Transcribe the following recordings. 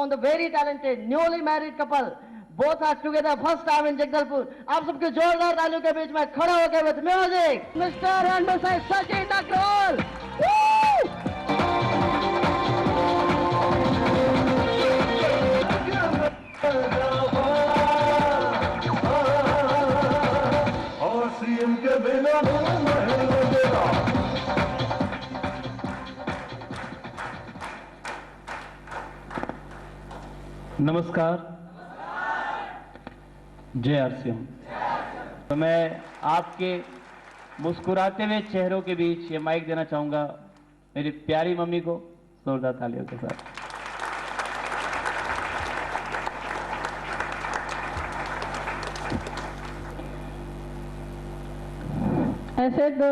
on the very talented newly married couple. Both are together first time in Jagdalpur. आप सबके जोरदार तालियों के बीच में खड़ा हो गए with music, Mr. and Mrs. Sachin Agrawal. और सीएम के बिना नमस्कार, जय आरसीएम। तो मैं आपके मुस्कुराते हुए चेहरों के बीच ये माइक देना चाहूंगा मेरी प्यारी मम्मी को जोरदार तालियों के साथ। ऐसे तो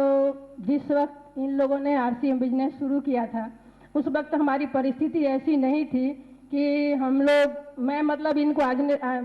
जिस वक्त इन लोगों ने आरसीएम बिजनेस शुरू किया था उस वक्त हमारी परिस्थिति ऐसी नहीं थी कि हम लोग मैं मतलब इनको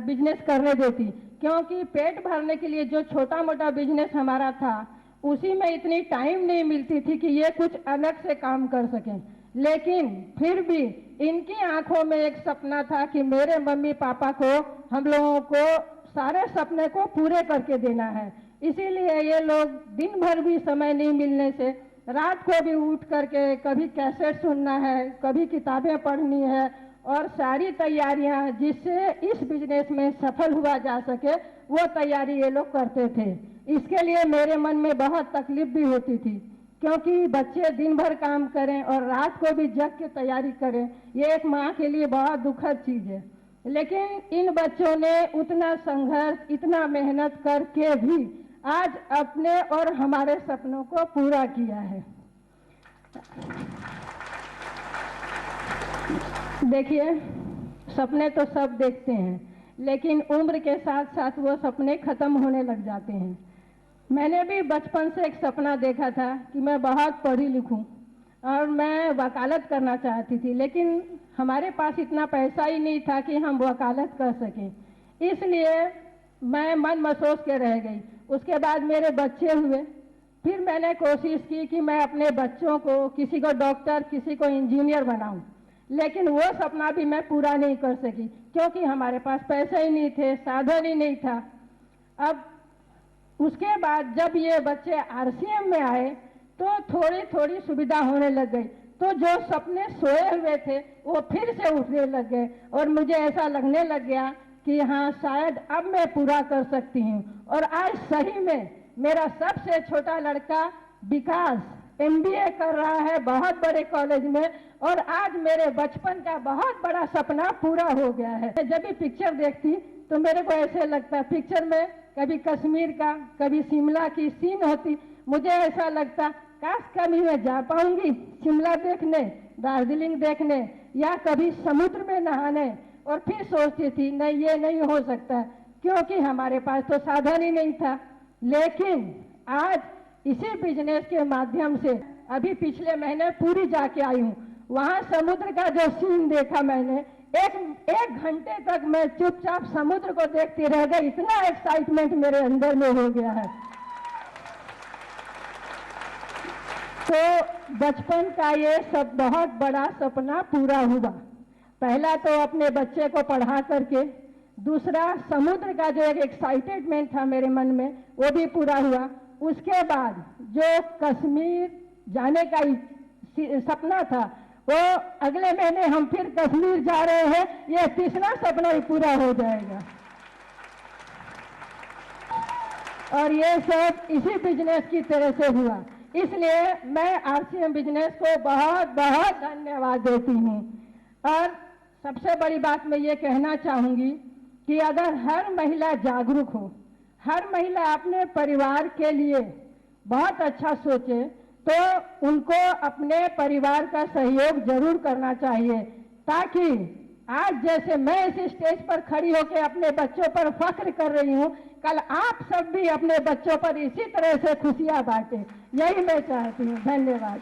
बिजनेस करने देती, क्योंकि पेट भरने के लिए जो छोटा मोटा बिजनेस हमारा था उसी में इतनी टाइम नहीं मिलती थी कि ये कुछ अलग से काम कर सकें। लेकिन फिर भी इनकी आंखों में एक सपना था कि मेरे मम्मी पापा को हम लोगों को सारे सपने को पूरे करके देना है। इसीलिए ये लोग दिन भर भी समय नहीं मिलने से रात को भी उठ करके कभी कैसेट सुनना है, कभी किताबें पढ़नी है और सारी तैयारियां जिससे इस बिजनेस में सफल हुआ जा सके वो तैयारी ये लोग करते थे। इसके लिए मेरे मन में बहुत तकलीफ भी होती थी, क्योंकि बच्चे दिन भर काम करें और रात को भी जग के तैयारी करें, ये एक माँ के लिए बहुत दुखद चीज़ है। लेकिन इन बच्चों ने उतना संघर्ष, इतना मेहनत करके भी आज अपने और हमारे सपनों को पूरा किया है। देखिए, सपने तो सब देखते हैं, लेकिन उम्र के साथ साथ वो सपने खत्म होने लग जाते हैं। मैंने भी बचपन से एक सपना देखा था कि मैं बहुत पढ़ी लिखूं और मैं वकालत करना चाहती थी, लेकिन हमारे पास इतना पैसा ही नहीं था कि हम वकालत कर सकें। इसलिए मैं मन मसोस के रह गई। उसके बाद मेरे बच्चे हुए, फिर मैंने कोशिश की कि मैं अपने बच्चों को किसी को डॉक्टर, किसी को इंजीनियर बनाऊं, लेकिन वो सपना भी मैं पूरा नहीं कर सकी, क्योंकि हमारे पास पैसे ही नहीं थे, साधन ही नहीं था। अब उसके बाद जब ये बच्चे आरसीएम में आए तो थोड़ी थोड़ी सुविधा होने लग गई, तो जो सपने सोए हुए थे वो फिर से उठने लग गए और मुझे ऐसा लगने लग गया कि हाँ, शायद अब मैं पूरा कर सकती हूँ। और आज सही में मेरा सबसे छोटा लड़का विकास MBA कर रहा है बहुत बड़े कॉलेज में, और आज मेरे बचपन का बहुत बड़ा सपना पूरा हो गया है। जब भी पिक्चर देखती तो मेरे को ऐसे लगता, पिक्चर में कभी कश्मीर का, कभी शिमला की सीन होती, मुझे ऐसा लगता काश कभी मैं जा पाऊंगी शिमला देखने, दार्जिलिंग देखने या कभी समुद्र में नहाने। और फिर सोचती थी नहीं, ये नहीं हो सकता, क्योंकि हमारे पास तो साधन ही नहीं था। लेकिन आज इसी बिजनेस के माध्यम से अभी पिछले महीने पूरी जाके आई हूँ, वहाँ समुद्र का जो सीन देखा मैंने, एक घंटे तक मैं चुपचाप समुद्र को देखती रह गई, इतना एक्साइटमेंट मेरे अंदर में हो गया है। तो बचपन का ये सब बहुत बड़ा सपना पूरा हुआ। पहला तो अपने बच्चे को पढ़ा करके, दूसरा समुद्र का जो एक एक्साइटेडमेंट था मेरे मन में वो भी पूरा हुआ। उसके बाद जो कश्मीर जाने का सपना था वो अगले महीने हम फिर कश्मीर जा रहे हैं, ये तीसरा सपना ही पूरा हो जाएगा। और ये सब इसी बिजनेस की तरह से हुआ, इसलिए मैं आरसीएम बिजनेस को बहुत बहुत धन्यवाद देती हूँ। और सबसे बड़ी बात मैं ये कहना चाहूँगी कि अगर हर महिला जागरूक हो, हर महिला अपने परिवार के लिए बहुत अच्छा सोचे, तो उनको अपने परिवार का सहयोग जरूर करना चाहिए, ताकि आज जैसे मैं इस स्टेज पर खड़ी होकर अपने बच्चों पर फख्र कर रही हूँ, कल आप सब भी अपने बच्चों पर इसी तरह से खुशियां बांटें। यही मैं चाहती हूँ। धन्यवाद।